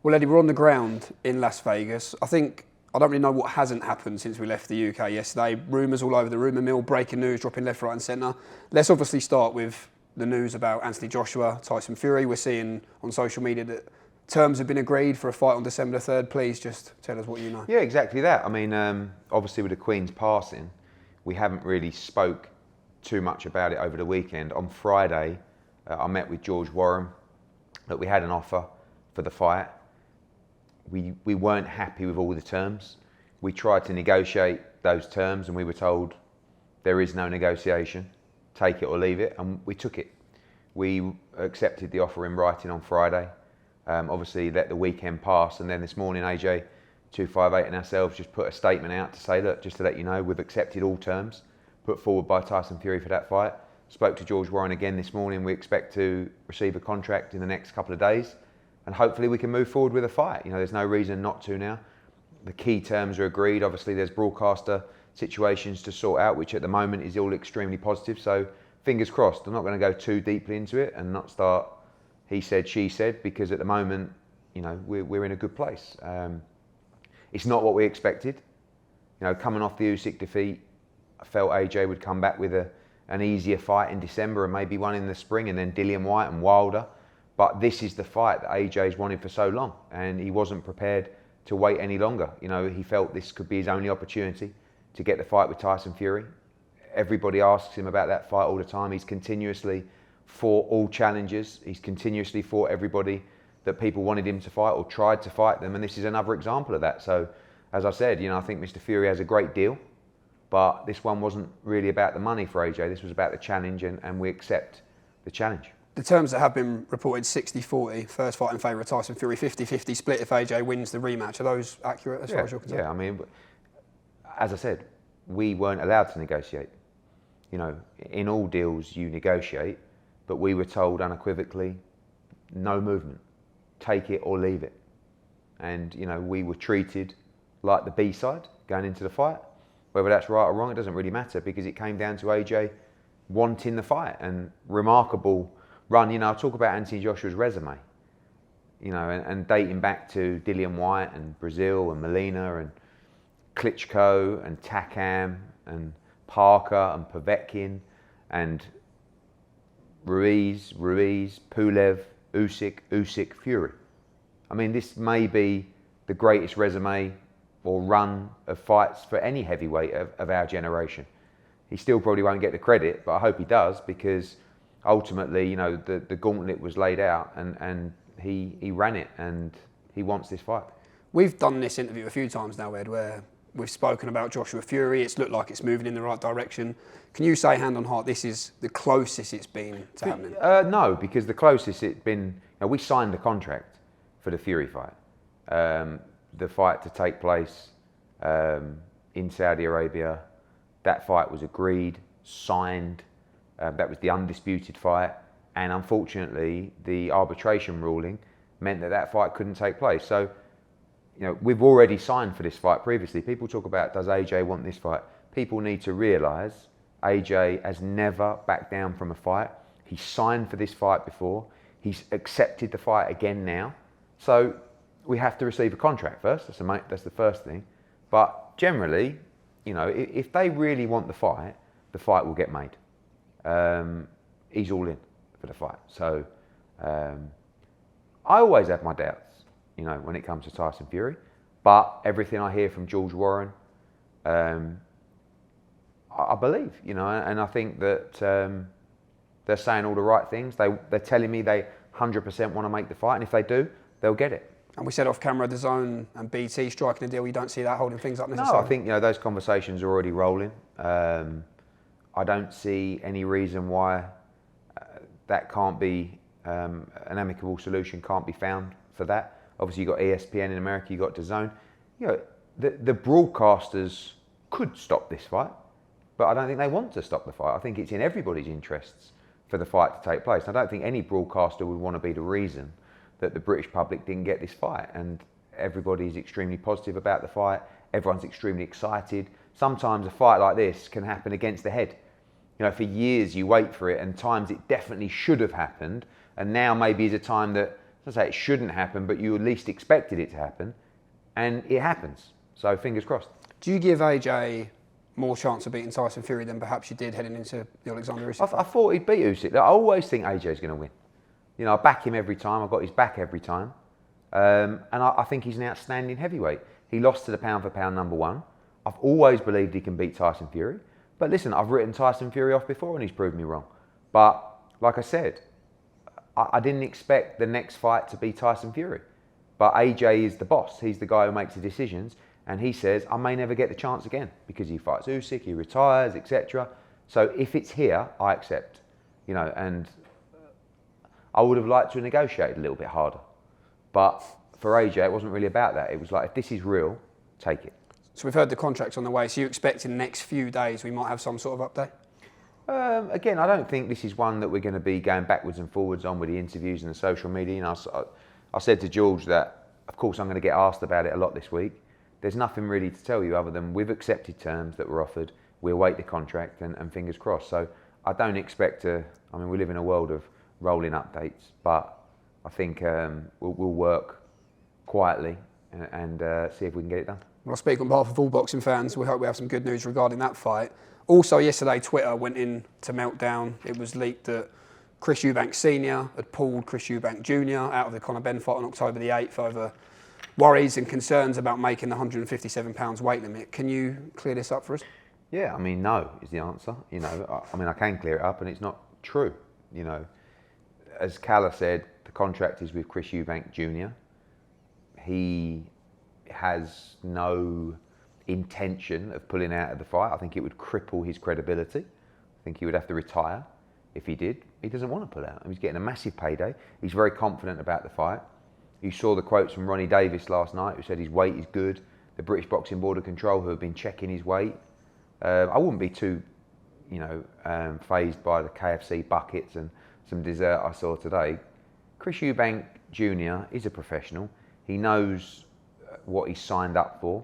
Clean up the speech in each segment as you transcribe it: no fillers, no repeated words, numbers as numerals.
Well, Eddie, we're on the ground in Las Vegas. I don't really know what hasn't happened since we left the UK yesterday. Rumours all over the rumour mill, breaking news dropping left, right and centre. Let's obviously start with the news about Anthony Joshua, Tyson Fury. We're seeing on social media that terms have been agreed for a fight on December the 3rd. Please just tell us what you know. Yeah, exactly that. I mean, obviously with the Queen's passing, we haven't really spoke too much about it over the weekend. On Friday, I met with George Warren. That we had an offer for the fight. We weren't happy with all the terms. We tried to negotiate those terms and we were told there is no negotiation, take it or leave it, and we took it. We accepted the offer in writing on Friday, obviously let the weekend pass, and then this morning AJ 258 and ourselves just put a statement out to say, look, just to let you know, we've accepted all terms put forward by Tyson Fury for that fight. Spoke to George Warren again this morning. We expect to receive a contract in the next couple of days. And hopefully we can move forward with a fight. You know, there's no reason not to now. The key terms are agreed. Obviously, there's broadcaster situations to sort out, which at the moment is all extremely positive. So fingers crossed. I'm not going to go too deeply into it and not start he said, she said, because at the moment, you know, we're in a good place. It's not what we expected. You know, coming off the Usyk defeat, I felt AJ would come back with an easier fight in December and maybe one in the spring, and then Dillian Whyte and Wilder. But this is the fight that AJ's wanted for so long, and he wasn't prepared to wait any longer. You know, he felt this could be his only opportunity to get the fight with Tyson Fury. Everybody asks him about that fight all the time. He's continuously fought all challengers. He's continuously fought everybody that people wanted him to fight or tried to fight them, and this is another example of that. So, as I said, you know, I think Mr. Fury has a great deal, but this one wasn't really about the money for AJ. This was about the challenge, and we accept the challenge. The terms that have been reported 60-40, first fight in favour of Tyson Fury, 50-50 split if AJ wins the rematch. Are those accurate as far as you're concerned? Yeah, I mean, as I said, we weren't allowed to negotiate. You know, in all deals you negotiate, but we were told unequivocally, no movement, take it or leave it. And, you know, we were treated like the B-side going into the fight. Whether that's right or wrong, it doesn't really matter, because it came down to AJ wanting the fight. And remarkable run. You know, I'll talk about Anthony Joshua's resume, you know, and dating back to Dillian Whyte and Brazil and Molina and Klitschko and Takam and Parker and Povetkin and Ruiz, Pulev, Usyk, Fury. I mean, this may be the greatest resume or run of fights for any heavyweight of our generation. He still probably won't get the credit, but I hope he does, because ultimately, you know, the gauntlet was laid out and he ran it, and he wants this fight. We've done this interview a few times now, Ed, where we've spoken about Joshua Fury. It's looked like it's moving in the right direction. Can you say, hand on heart, this is the closest it's been to happening? No, because the closest it's been, you know, we signed the contract for the Fury fight. The fight to take place in Saudi Arabia, that fight was agreed, signed. That was the undisputed fight, and unfortunately the arbitration ruling meant that fight couldn't take place. So, you know, we've already signed for this fight previously. People talk about, does AJ want this fight? People need to realise AJ has never backed down from a fight. He signed for this fight before. He's accepted the fight again now. So we have to receive a contract first. That's the first thing. But generally, you know, if they really want the fight will get made. He's all in for the fight. So I always have my doubts, you know, when it comes to Tyson Fury. But everything I hear from George Warren, I believe, you know, and I think that they're saying all the right things. They're telling me they 100% want to make the fight, and if they do, they'll get it. And we said off camera, the Zone and BT striking a deal. You don't see that holding things up necessarily? No, I think, you know, those conversations are already rolling. I don't see any reason why that can't be an amicable solution can't be found for that. Obviously, you've got ESPN in America, you've got DAZN. You know, the broadcasters could stop this fight, but I don't think they want to stop the fight. I think it's in everybody's interests for the fight to take place. I don't think any broadcaster would want to be the reason that the British public didn't get this fight, and everybody's extremely positive about the fight. Everyone's extremely excited. Sometimes a fight like this can happen against the head. You know, for years you wait for it, and times it definitely should have happened, and now maybe is a time that I say it shouldn't happen, but you at least expected it to happen, and it happens. So fingers crossed. Do you give AJ more chance of beating Tyson Fury than perhaps you did heading into the Alexander Usyk? I thought he'd beat Usyk. I always think AJ's going to win. You know, I back him every time. I've got his back every time. And I think he's an outstanding heavyweight. He lost to the pound for pound number one. I've always believed he can beat Tyson Fury. But listen, I've written Tyson Fury off before and he's proved me wrong. But like I said, I didn't expect the next fight to be Tyson Fury. But AJ is the boss. He's the guy who makes the decisions. And he says, I may never get the chance again because he fights Usyk, he retires, etc. So if it's here, I accept. You know, and I would have liked to have negotiated a little bit harder. But for AJ, it wasn't really about that. It was like, if this is real, take it. So we've heard the contract's on the way. So you expect in the next few days we might have some sort of update? Again, I don't think this is one that we're going to be going backwards and forwards on with the interviews and the social media. You know, I said to George that, of course, I'm going to get asked about it a lot this week. There's nothing really to tell you other than we've accepted terms that were offered. We'll await the contract and fingers crossed. So I don't expect to, I mean, we live in a world of rolling updates, but I think we'll work quietly and see if we can get it done. Well, I speak on behalf of all boxing fans. We hope we have some good news regarding that fight. Also, yesterday, Twitter went into meltdown. It was leaked that Chris Eubank Sr. had pulled Chris Eubank Jr. out of the Conor Benn fight on October the 8th over worries and concerns about making the 157 pounds weight limit. Can you clear this up for us? Yeah, I mean, no is the answer. You know, I mean, I can clear it up and it's not true. You know, as Calla said, the contract is with Chris Eubank Jr. He has no intention of pulling out of the fight. I think it would cripple his credibility. I think he would have to retire if he did. He doesn't want to pull out. He's getting a massive payday. He's very confident about the fight. You saw the quotes from Ronnie Davis last night, who said his weight is good. The British Boxing Board of Control, who have been checking his weight. I wouldn't be too, you know, fazed by the KFC buckets and some dessert I saw today. Chris Eubank Jr. is a professional. He knows what he's signed up for.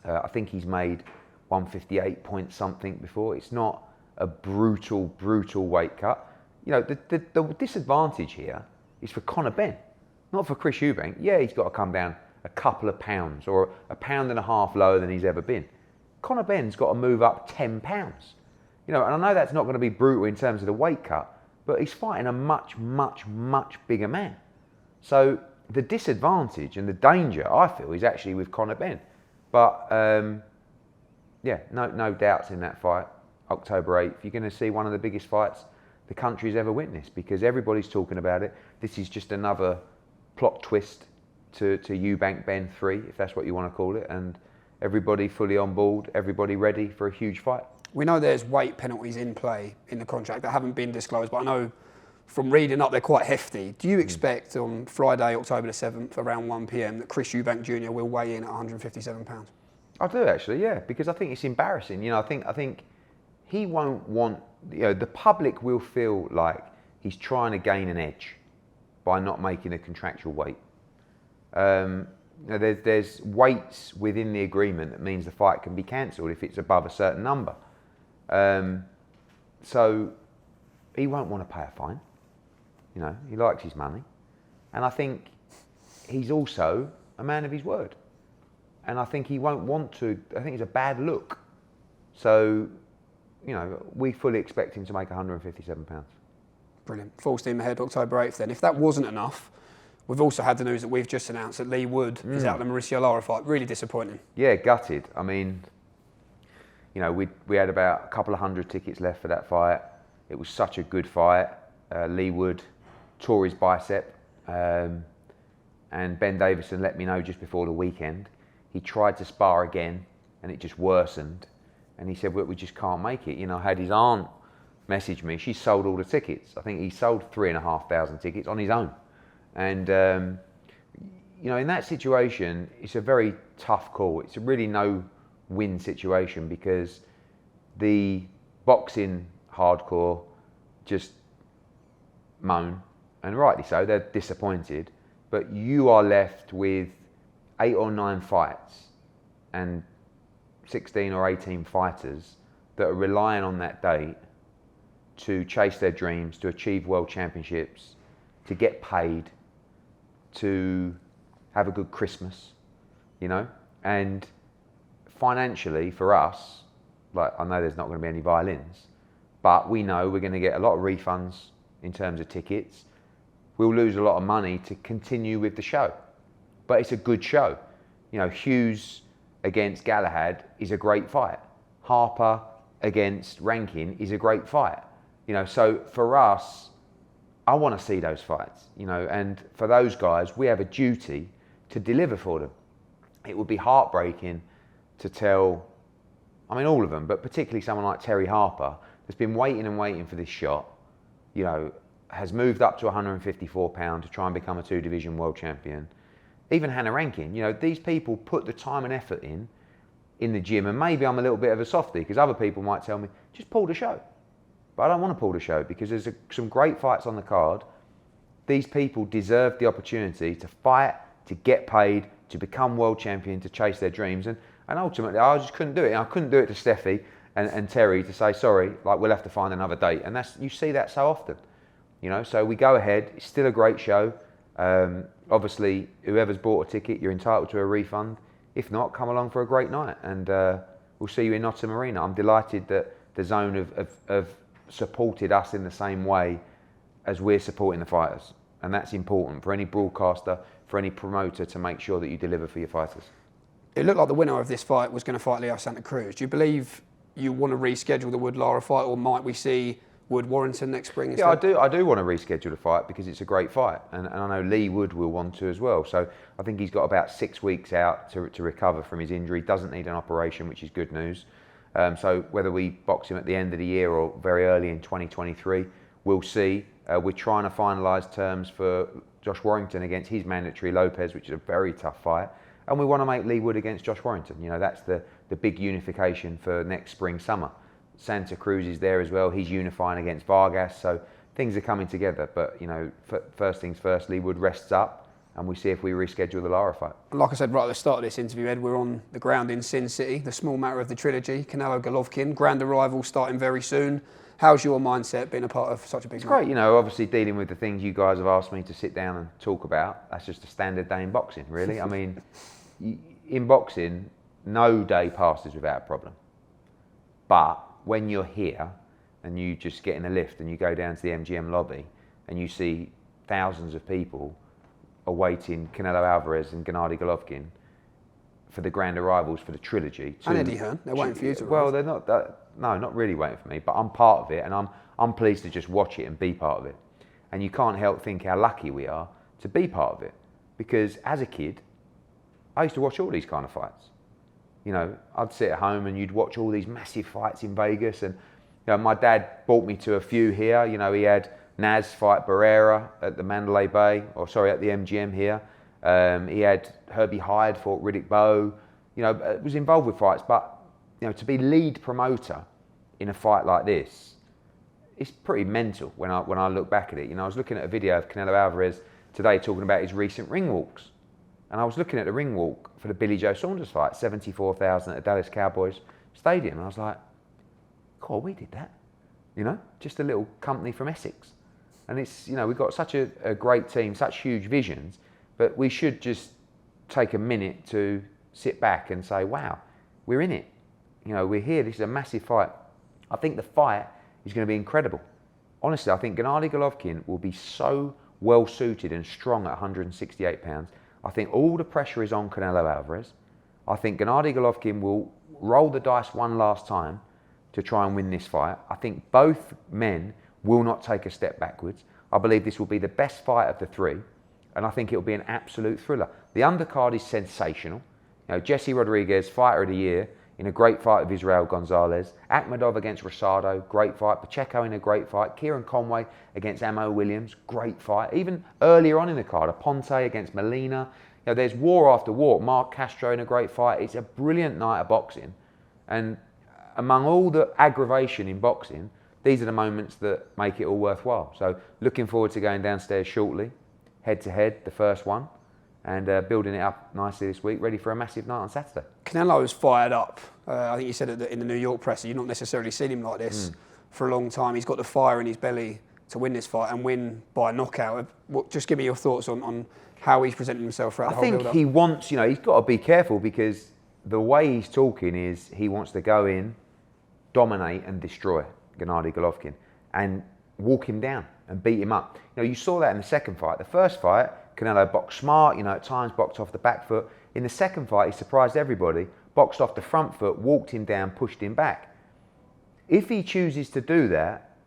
I think he's made 158 point something before. It's not a brutal weight cut. You know, the disadvantage here is for Conor Benn, not for Chris Eubank. Yeah, he's got to come down a couple of pounds or a pound and a half lower than he's ever been. Conor Benn's got to move up 10 pounds. You know, and I know that's not going to be brutal in terms of the weight cut, but he's fighting a much bigger man. So the disadvantage and the danger, I feel, is actually with Conor Benn. But yeah, no doubts in that fight, October 8th. You're going to see one of the biggest fights the country's ever witnessed because everybody's talking about it. This is just another plot twist to Eubank Benn 3, if that's what you want to call it, and everybody fully on board, everybody ready for a huge fight. We know there's weight penalties in play in the contract that haven't been disclosed, but I know from reading up they're quite hefty. Do you expect on Friday, October the 7th, around 1 p.m, that Chris Eubank Jr. will weigh in at 157 pounds? I do actually, yeah, because I think it's embarrassing. You know, I think he won't want, you know, the public will feel like he's trying to gain an edge by not making a contractual weight. You know, there's weights within the agreement that means the fight can be cancelled if it's above a certain number. So he won't want to pay a fine. You know, he likes his money. And I think he's also a man of his word. And I think he won't want to, I think it's a bad look. So, you know, we fully expect him to make 157 pounds. Brilliant. Full steam ahead, October 8th then. If that wasn't enough, we've also had the news that we've just announced that Lee Wood is out of the Mauricio Lara fight. Really disappointing. Yeah, gutted. I mean, you know, we had about a couple of hundred tickets left for that fight. It was such a good fight. Lee Wood tore his bicep. And Ben Davison let me know just before the weekend. He tried to spar again and it just worsened. And he said, well, we just can't make it. You know, I had his aunt message me. She sold all the tickets. I think he sold 3,500 tickets on his own. And, you know, in that situation, it's a very tough call. It's a really no-win situation because the boxing hardcore just moan, and rightly so, they're disappointed. But you are left with 8 or 9 fights and 16 or 18 fighters that are relying on that date to chase their dreams, to achieve world championships, to get paid, to have a good Christmas, you know, and financially for us, like I know there's not going to be any violins, but we know we're going to get a lot of refunds in terms of tickets. We'll lose a lot of money to continue with the show, but it's a good show. You know, Hughes against Galahad is a great fight. Harper against Rankin is a great fight. You know, so for us, I want to see those fights, you know, and for those guys, we have a duty to deliver for them. It would be heartbreaking to tell, I mean, all of them, but particularly someone like Terry Harper, that's been waiting and waiting for this shot, you know, has moved up to 154 pounds to try and become a 2-division world champion. Even Hannah Rankin, you know, these people put the time and effort in the gym, and maybe I'm a little bit of a softie because other people might tell me, just pull the show. But I don't want to pull the show because there's some great fights on the card. These people deserve the opportunity to fight, to get paid, to become world champion, to chase their dreams. And ultimately, I just couldn't do it. And I couldn't do it to Steffi and Terry to say, sorry, like we'll have to find another date. And you see that so often, you know. So we go ahead. It's still a great show. Obviously, whoever's bought a ticket, you're entitled to a refund. If not, come along for a great night. And we'll see you in Nottingham Arena. I'm delighted that the Zone have supported us in the same way as we're supporting the fighters, and that's important for any broadcaster, for any promoter, to make sure that you deliver for your fighters. It looked like the winner of this fight was going to fight Leo Santa Cruz. Do you believe you want to reschedule the Wood-Lara fight, or might we see Wood-Warrington next spring instead? Yeah, I do want to reschedule the fight because it's a great fight, and I know Lee Wood will want to as well. So I think he's got about 6 weeks out to recover from his injury. Doesn't need an operation, which is good news. So whether we box him at the end of the year or very early in 2023, we'll see. We're trying to finalise terms for Josh Warrington against his mandatory Lopez, which is a very tough fight. And we want to make Lee Wood against Josh Warrington. You know, that's the big unification for next spring, summer. Santa Cruz is there as well. He's unifying against Vargas. So things are coming together. But, you know, first things first, Lee Wood rests up, and we see if we reschedule the Lara fight. Like I said right at the start of this interview, Ed, we're on the ground in Sin City, the small matter of the trilogy, Canelo Golovkin, grand arrival starting very soon. How's your mindset being a part of such a big It's match? great, you know, obviously dealing with the things you guys have asked me to sit down and talk about. That's just a standard day in boxing, really. I mean, in boxing, no day passes without a problem. But when you're here and you just get in a lift and you go down to the MGM lobby and you see thousands of people awaiting Canelo Alvarez and Gennady Golovkin for the grand arrivals for the trilogy. And Eddie Hearn, they're waiting for you to arrive. Well, they're not. No, not really waiting for me, but I'm part of it, and I'm pleased to just watch it and be part of it. And you can't help think how lucky we are to be part of it, because as a kid, I used to watch all these kind of fights. You know, I'd sit at home and you'd watch all these massive fights in Vegas, and you know, my dad brought me to a few here. You know, he had Naz fight Barrera at the Mandalay Bay, at the MGM here. He had Herbie Hyde fought Riddick Bowe. You know, was involved with fights, but you know, to be lead promoter in a fight like this, it's pretty mental when I look back at it. You know, I was looking at a video of Canelo Alvarez today talking about his recent ring walks, and I was looking at the ring walk for the Billy Joe Saunders fight, 74,000 at the Dallas Cowboys Stadium, and I was like, God, we did that. You know, just a little company from Essex. And it's, you know, we've got such a great team, such huge visions, but we should just take a minute to sit back and say, wow, we're in it. You know, we're here. This is a massive fight. I think the fight is going to be incredible. Honestly, I think Gennady Golovkin will be so well suited and strong at 168 pounds. I think all the pressure is on Canelo Alvarez. I think Gennady Golovkin will roll the dice one last time to try and win this fight. I think both men will not take a step backwards. I believe this will be the best fight of the three, and I think it will be an absolute thriller. The undercard is sensational. You know, Jesse Rodriguez, fighter of the year, in a great fight with Israel Gonzalez. Akhmedov against Rosado, great fight. Pacheco in a great fight. Kieran Conway against Amo Williams, great fight. Even earlier on in the card, Ponte against Molina. You know, there's war after war. Mark Castro in a great fight. It's a brilliant night of boxing. And among all the aggravation in boxing, these are the moments that make it all worthwhile. So looking forward to going downstairs shortly, head to head, the first one, and building it up nicely this week, ready for a massive night on Saturday. Canelo's fired up. I think you said it in the New York press, you've not necessarily seen him like this for a long time. He's got the fire in his belly to win this fight and win by knockout. Just give me your thoughts on how he's presenting himself throughout the whole build-up. I think he wants, he's got to be careful because the way he's talking is he wants to go in, dominate and destroy Gennady Golovkin and walk him down and beat him up. You saw that in the second fight. The first fight, Canelo boxed smart, at times boxed off the back foot. In the second fight, he surprised everybody, boxed off the front foot, walked him down, pushed him back. If he chooses to do that,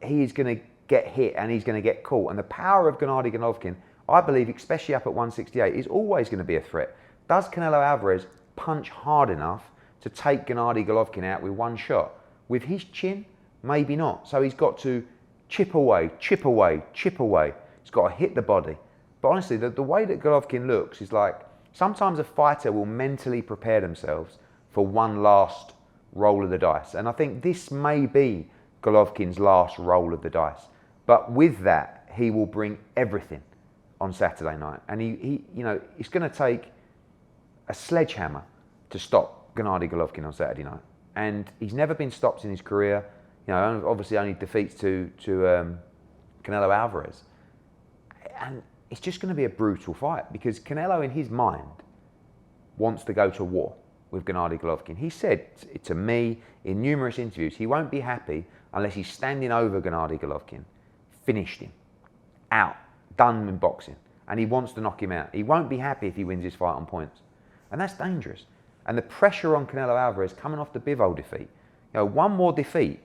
he is going to get hit and he's going to get caught. And the power of Gennady Golovkin, I believe, especially up at 168, is always going to be a threat. Does Canelo Alvarez punch hard enough to take Gennady Golovkin out with one shot? With his chin, maybe not. So he's got to chip away, chip away, chip away. He's got to hit the body. But honestly, the way that Golovkin looks is like, sometimes a fighter will mentally prepare themselves for one last roll of the dice. And I think this may be Golovkin's last roll of the dice. But with that, he will bring everything on Saturday night. And it's going to take a sledgehammer to stop Gennady Golovkin on Saturday night. And he's never been stopped in his career. Obviously only defeats to Canelo Alvarez. And it's just going to be a brutal fight because Canelo, in his mind, wants to go to war with Gennady Golovkin. He said to me in numerous interviews, he won't be happy unless he's standing over Gennady Golovkin, finished him, out, done in boxing, and he wants to knock him out. He won't be happy if he wins this fight on points. And that's dangerous. And the pressure on Canelo Alvarez coming off the Bivol defeat, one more defeat,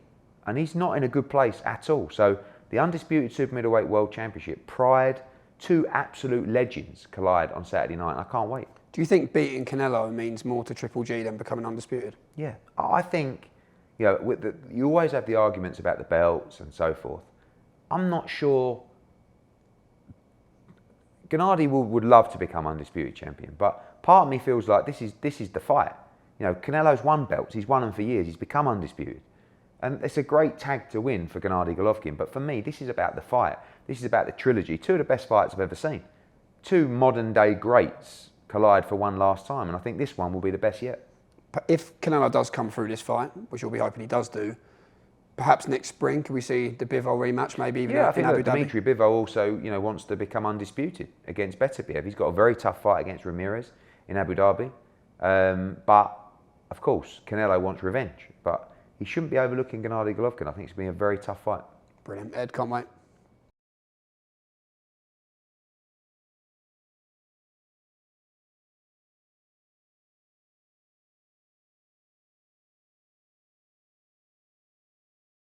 and he's not in a good place at all. So the undisputed super middleweight world championship, pride, two absolute legends collide on Saturday night, and I can't wait. Do you think beating Canelo means more to Triple G than becoming undisputed? Yeah, I think, you always have the arguments about the belts and so forth. I'm not sure. Gennady would love to become undisputed champion, but part of me feels like this is the fight. Canelo's won belts, he's won them for years, he's become undisputed. And it's a great tag to win for Gennady Golovkin, but for me, this is about the fight. This is about the trilogy. Two of the best fights I've ever seen. Two modern day greats collide for one last time, and I think this one will be the best yet. If Canelo does come through this fight, which we'll be hoping he does do, perhaps next spring, can we see the Bivol rematch maybe even I in think Abu that Dhabi? Dimitri Bivol also, wants to become undisputed against Beterbiev. He's got a very tough fight against Ramirez in Abu Dhabi. But, of course, Canelo wants revenge. But he shouldn't be overlooking Gennady Golovkin. I think it's going to be a very tough fight. Brilliant. Ed, can't wait.